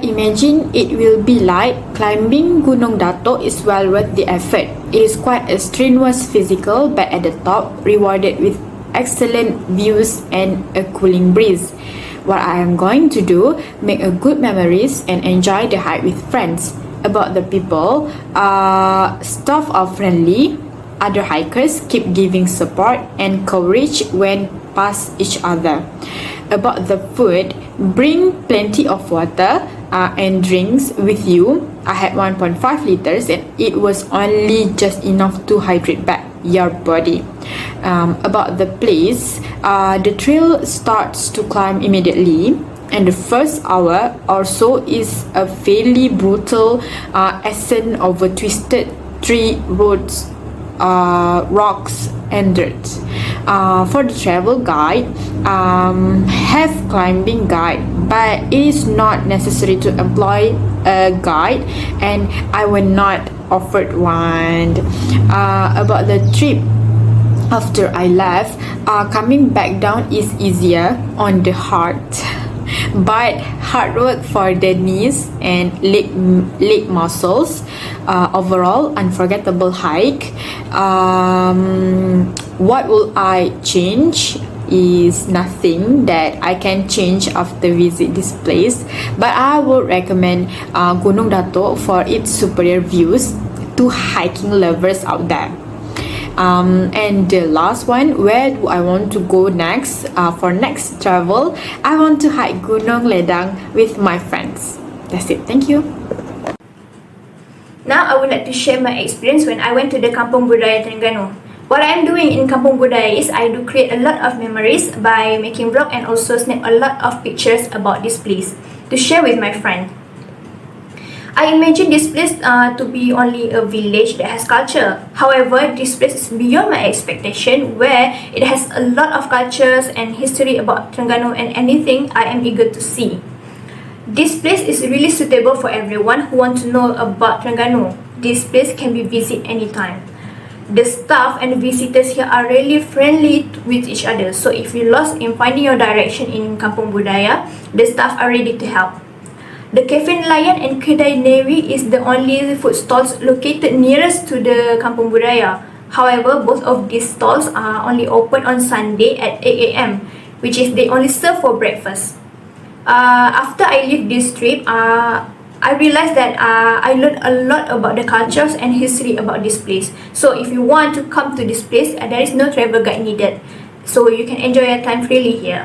imagine it will be like climbing Gunung Datuk is well worth the effort. It is quite a strenuous physical, but at the top, rewarded with excellent views and a cooling breeze. What I am going to do, make a good memories and enjoy the hike with friends. About the people, staff are friendly. Other hikers keep giving support and courage when past each other. About the food, bring plenty of water and drinks with you. I had 1.5 liters and it was only just enough to hydrate back your body. About the place, the trail starts to climb immediately, and the first hour or so is a fairly brutal ascent over twisted tree roads, rocks and dirt. For the travel guide, have climbing guide, but it is not necessary to employ a guide, and I will not offered one. About the trip, after I left, coming back down is easier on the heart. But hard work for the knees and leg muscles. Overall, unforgettable hike. What will I change? Is nothing that I can change after visit this place, but I would recommend Gunung Datuk for its superior views to hiking lovers out there. And the last one, where do I want to go next? For next travel, I want to hike Gunung Ledang with my friends. That's it. Thank you. Now I would like to share my experience when I went to the Kampung Budaya Terengganu. What I am doing in Kampung Budaya is I do create a lot of memories by making vlog and also snap a lot of pictures about this place to share with my friend. I imagine this place to be only a village that has culture. However, this place is beyond my expectation, where it has a lot of cultures and history about Terengganu and anything I am eager to see. This place is really suitable for everyone who wants to know about Terengganu. This place can be visited anytime. The staff and visitors here are really friendly with each other. So if you lost in finding your direction in Kampung Budaya, the staff are ready to help. The Cafe Nelayan and Kedai Newi is the only food stalls located nearest to the Kampung Budaya. However, both of these stalls are only open on Sunday at 8 AM, which is they only serve for breakfast. After I leave this trip, I realized that I learned a lot about the cultures and history about this place. So if you want to come to this place, there is no travel guide needed. So you can enjoy your time freely here.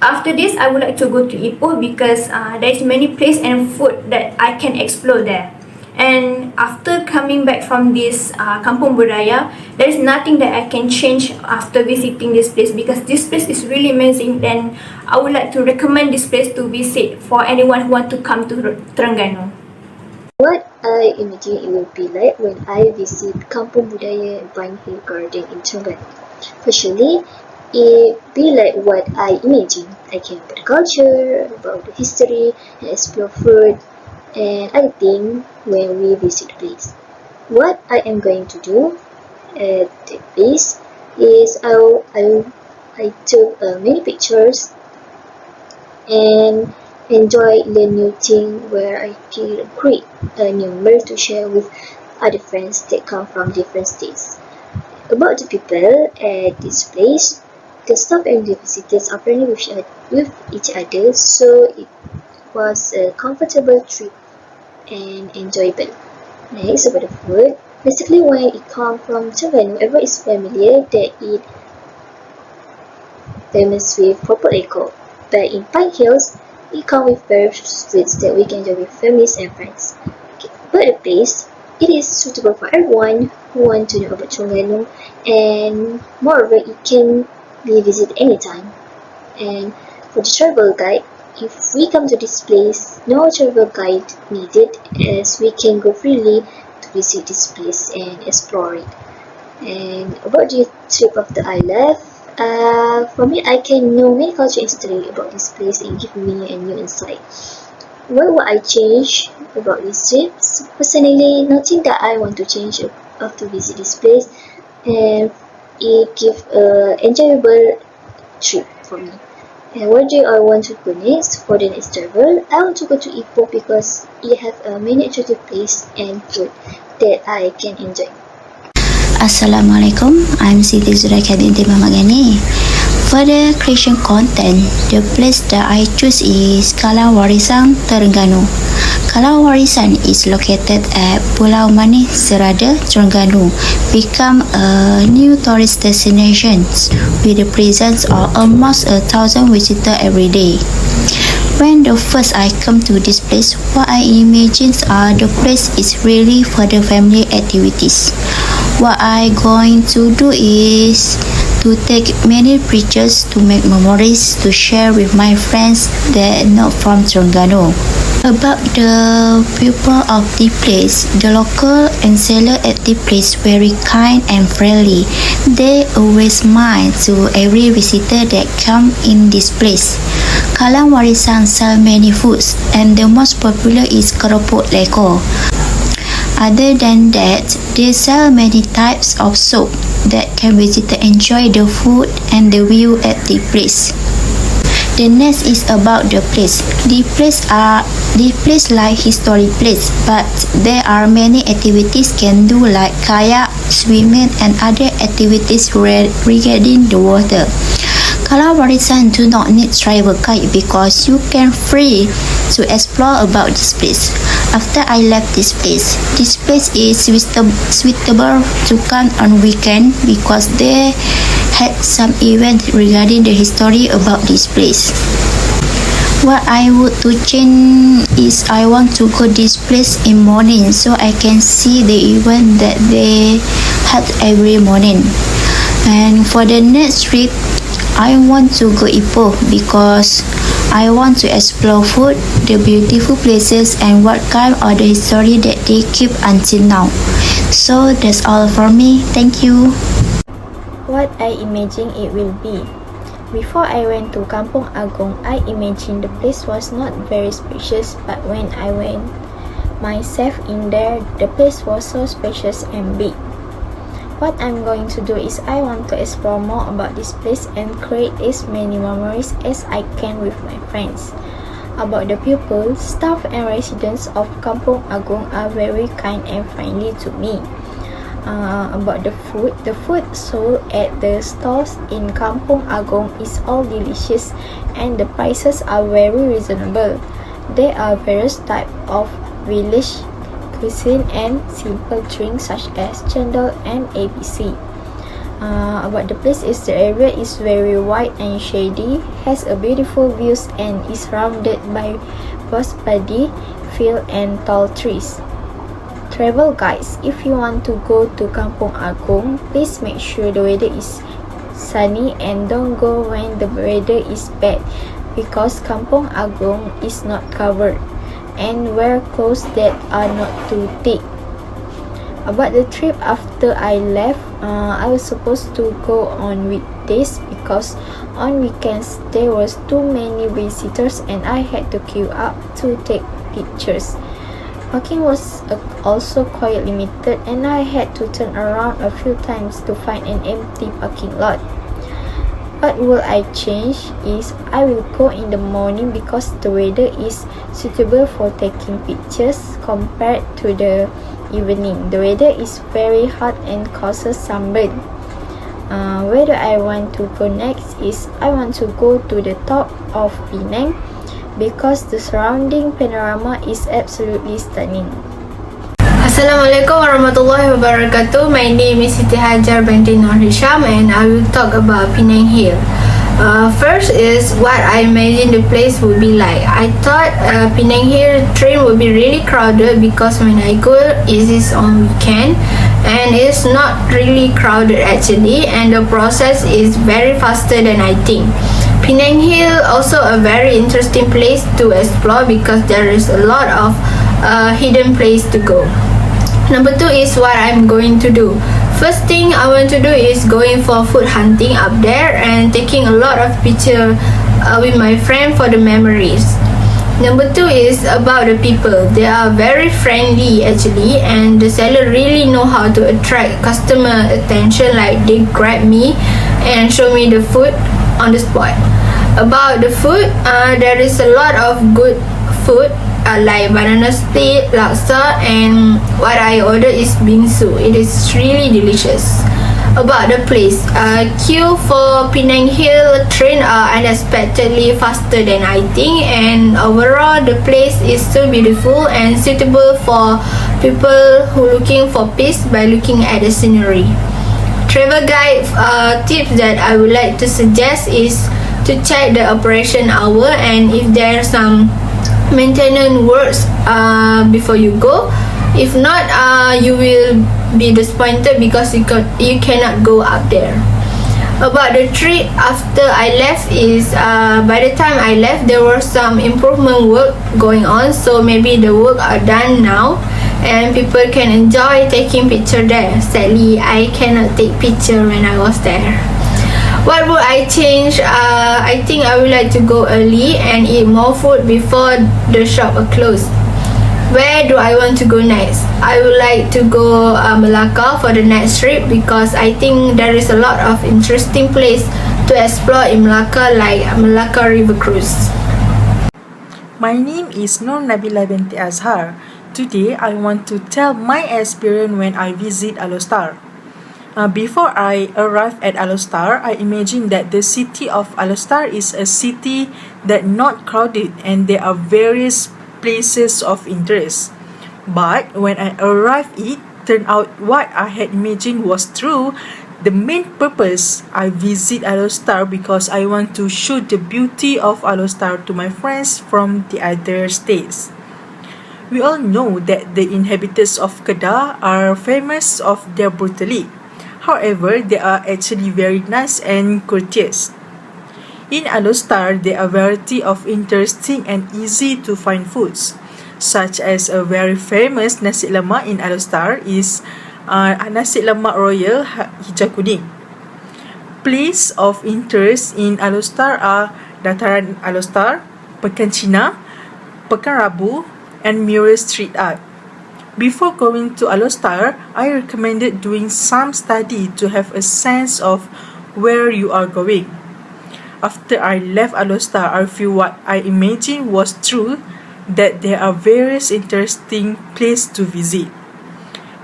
After this, I would like to go to Ipoh because there is many places and food that I can explore there. And after coming back from this Kampung Budaya, there is nothing that I can change after visiting this place because this place is really amazing. Then I would like to recommend this place to visit for anyone who want to come to Terengganu. What I imagine it will be like when I visit Kampung Budaya and Vine Hill Garden in Terengganu. Firstly, it be like what I imagine. I can about the culture, about the history, and explore food and other things when we visit the place. What I am going to do at the place is I took many pictures and enjoy the new thing where I can create a new memory to share with other friends that come from different states. About the people at this place, the staff and the visitors are friendly with each other, so it was a comfortable trip and enjoyable. Next, about the food. Basically, when it comes from Terengganu, everyone is familiar that it famous with purple echo. But in Pine Hills, it comes with various foods that we can enjoy with families and friends. Okay. But the place, it is suitable for everyone who want to know about Terengganu, and moreover, it can be visited anytime. And for the travel guide, if we come to this place, no travel guide needed, as we can go freely to visit this place and explore it. And about the trip after I left, for me, I can know many culture and history about this place and give me a new insight. What would I change about this trip? Personally, nothing that I want to change after visit this place, and it gives an enjoyable trip for me. And where do I want to go next? For the next travel, I want to go to Ipoh because it have a many attractive place and food that I can enjoy. Assalamualaikum, I'm Siti Zulaikha binti GHANI. For the creation content, the place that I choose is Kalang Warisan, Terengganu. Kalang Warisan is located at Pulau Manis Serada, Terengganu, become a new tourist destination with the presence of almost 1,000 visitors every day. When the first I come to this place, what I imagine the place is really for the family activities. What I going to do is to take many pictures to make memories to share with my friends that not from Terengganu. About the people of the place, the local and seller at the place very kind and friendly. They always smile to every visitor that come in this place. Kalang Warisan sell many foods and the most popular is keropok leko. Other than that, they sell many types of soup that can visitor enjoy the food and the view at the place. The next is about the place. The place like historic place, but there are many activities can do like kayak, swimming and other activities regarding the water. Kalang Warisan do not need travel guide because you can free to explore about this place. After I left this place is suitable to come on weekend because they had some event regarding the history about this place. What I would to change is I want to go this place in morning so I can see the event that they had every morning. And for the next trip, I want to go Ipoh because I want to explore food, the beautiful places and what kind of the history that they keep until now. So that's all for me. Thank you. What I imagine it will be. Before I went to Kampung Agong, I imagined the place was not very spacious, but when I went myself in there, the place was so spacious and big. What I'm going to do is I want to explore more about this place and create as many memories as I can with my friends. About the people, staff and residents of Kampung Agong are very kind and friendly to me. About the food sold at the stores in Kampung Agong is all delicious and the prices are very reasonable. There are various types of village cuisine and simple drinks such as chendol and ABC. About the place is the area is very wide and shady, has a beautiful views and is surrounded by vast paddy field and tall trees. Travel guides, if you want to go to Kampung Agong, please make sure the weather is sunny and don't go when the weather is bad because Kampung Agong is not covered and wear clothes that are not too thick. About the trip after I left, I was supposed to go on weekdays because on weekends there was too many visitors and I had to queue up to take pictures. Parking was also quite limited and I had to turn around a few times to find an empty parking lot. What will I change is I will go in the morning because the weather is suitable for taking pictures compared to the evening. The weather is very hot and causes sunburn. Where do I want to go next is I want to go to the top of Penang because the surrounding panorama is absolutely stunning. Assalamualaikum warahmatullahi wabarakatuh. My name is Siti HAJAR binti HISHAM and I will talk about Penang Hill. First is what I imagine the place would be like. I thought Penang Hill train would be really crowded because when I go it is on weekend and it's not really crowded actually and the process is very faster than I think. Penang Hill also a very interesting place to explore because there is a lot of hidden place to go. Number 2 is what I'm going to do. First thing I want to do is going for food hunting up there and taking a lot of picture with my friend for the memories. Number 2 is about the people. They are very friendly actually and the seller really know how to attract customer attention, like they grab me and show me the food on the spot. About the food, there is a lot of good food like banana split, laksa, and what I ordered is bingsu. It is really delicious. About the place, queue for Penang Hill train are unexpectedly faster than I think, and overall the place is so beautiful and suitable for people who looking for peace by looking at the scenery. Travel guide tips that I would like to suggest is to check the operation hour, and if there are some maintenance works before you go. If not, you will be disappointed because you cannot go up there. About the trip after I left is by the time I left there was some improvement work going on, so maybe the work are done now and people can enjoy taking picture there. Sadly, I cannot take picture when I was there. What would I change? I think I would like to go early and eat more food before the shop are closed. Where do I want to go next? I would like to go Melaka for the next trip because I think there is a lot of interesting place to explore in Melaka, like Melaka River Cruise. My name is NABILAH binti AZHAR. Today I want to tell my experience when I visit Alor. Before I arrived at Alor, I imagined that the city of Alor is a city that not crowded and there are various places of interest. But when I arrived, it turned out what I had imagined was true. The main purpose I visit Alor because I want to show the beauty of Alor to my friends from the other states. We all know that the inhabitants of KEDAH are famous of their brutality. However, they are actually very nice and courteous. In Alor, there are a variety of interesting and easy to find foods, such as a very famous nasi lemak in Alor is nasi lemak royal hijau kuning. Places of interest in Alor are Dataran Alor, Pekan Cina, Pekan Rabu, and Mural Street Art. Before going to Alor, I recommended doing some study to have a sense of where you are going. After I left Alor, I feel what I imagined was true, that there are various interesting places to visit.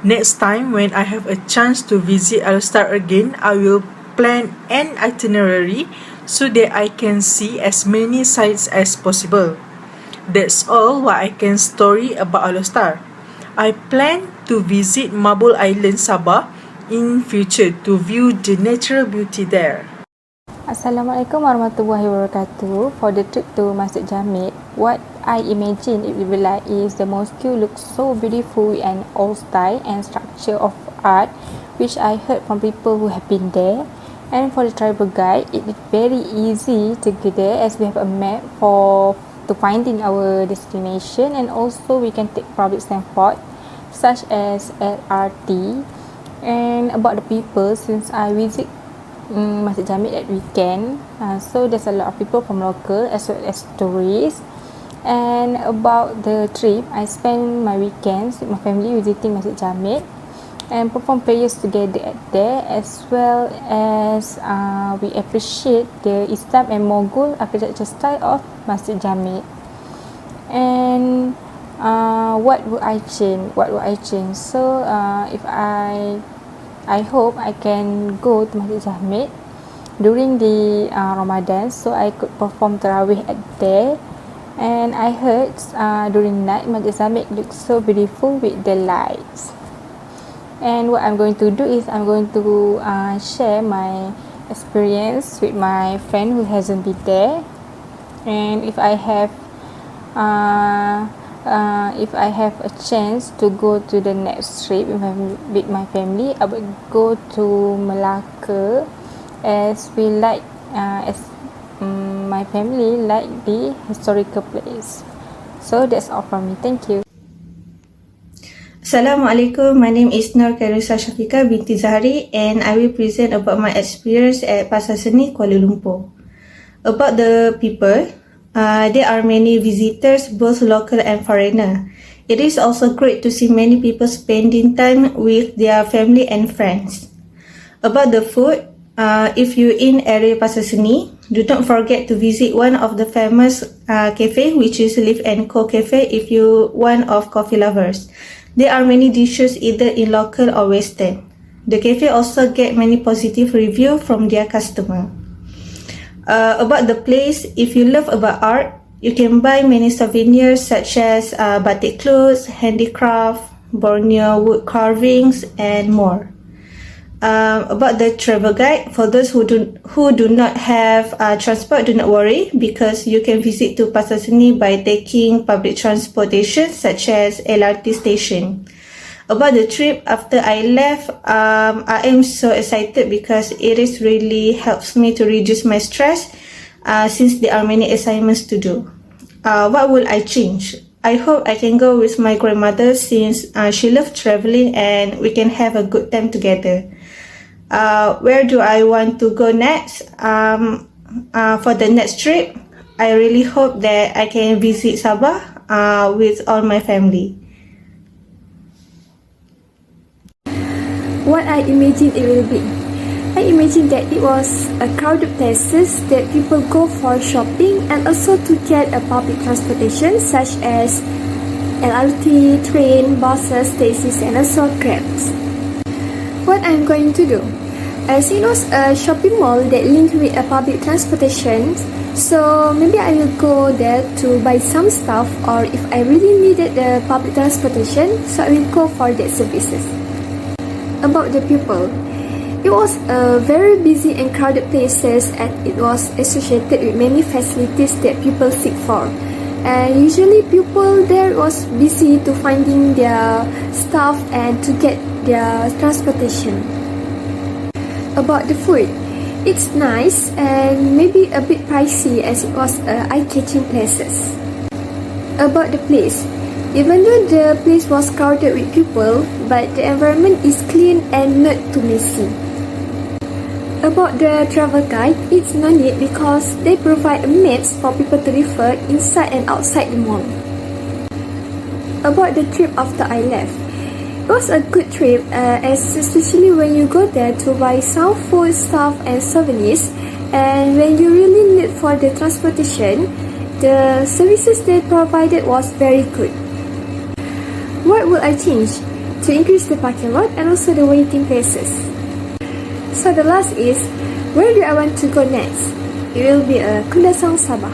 Next time when I have a chance to visit Alor again, I will plan an itinerary so that I can see as many sites as possible. That's all what I can story about Alor. I plan to visit Marble Island, Sabah in future to view the natural beauty there. Assalamualaikum warahmatullahi wabarakatuh. For the trip to Masjid Jamid, what I imagine it will be like is the mosque looks so beautiful and old style and structure of art, which I heard from people who have been there. And for the travel guide, it is very easy to get there as we have a map to finding our destination, and also we can take public transport such as LRT. And about the people, since I visit Masjid Jamid at weekend, so there's a lot of people from local as well as tourists. And about the trip, I spend my weekends with my family visiting Masjid Jamid and perform prayers together at there, as well as we appreciate the Islam and Mughal architecture style of Masjid Jamid. And what would I change? So if I hope I can go to Masjid Jamid during the Ramadan, so I could perform Tarawih at there. And I heard during night Masjid Jamid looks so beautiful with the lights. And what I'm going to do is I'm going to share my experience with my friend who hasn't been there. And if I have a chance to go to the next trip with my family, I would go to Melaka, as we like my family like the historical place. So that's all from me. Thank you. Assalamualaikum, my name is NURUL SYAFIQAH binti ZAHARI, and I will present about my experience at Pasar Seni, Kuala Lumpur. About the people, there are many visitors, both local and foreigner. It is also great to see many people spending time with their family and friends. About the food, if you in area Pasar Seni, Do not forget to visit one of the famous cafe, which is Leaf & Co Cafe if you one of coffee lovers. There are many dishes either in local or western. The cafe also get many positive reviews from their customer. About the place, if you love about art, you can buy many souvenirs such as batik clothes, handicraft, Borneo wood carvings, and more. About the travel guide, for those who do not have transport, do not worry because you can visit to Pasar Seni by taking public transportation such as LRT station. About the trip, after I left, I am so excited because it is really helps me to reduce my stress since there are many assignments to do. What will I change? I hope I can go with my grandmother since she loves traveling and we can have a good time together. Where do I want to go next? For the next trip, I really hope that I can visit Sabah with all my family. What I imagine it will be. I imagine that it was a crowded places that people go for shopping and also to get a public transportation such as LRT, train, buses, taxis and also cabs. What I'm going to do? As it was a shopping mall that linked with a public transportation, so maybe I will go there to buy some stuff, or if I really needed the public transportation, so I will go for that services. About the people, it was a very busy and crowded places and it was associated with many facilities that people seek for. And usually people there was busy to finding their stuff and to get their transportation. About the food, it's nice and maybe a bit pricey as it was eye-catching places. About the place, even though the place was crowded with people, but the environment is clean and not too messy. About the travel guide, it's no need because they provide maps for people to refer inside and outside the mall. About the trip after I left, it was a good trip, especially when you go there to buy some food stuff and souvenirs, and when you really need for the transportation, the services they provided was very good. What would I change? To increase the parking lot and also the waiting places. So the last is, where do I want to go next? It will be a Kundasang Sabah.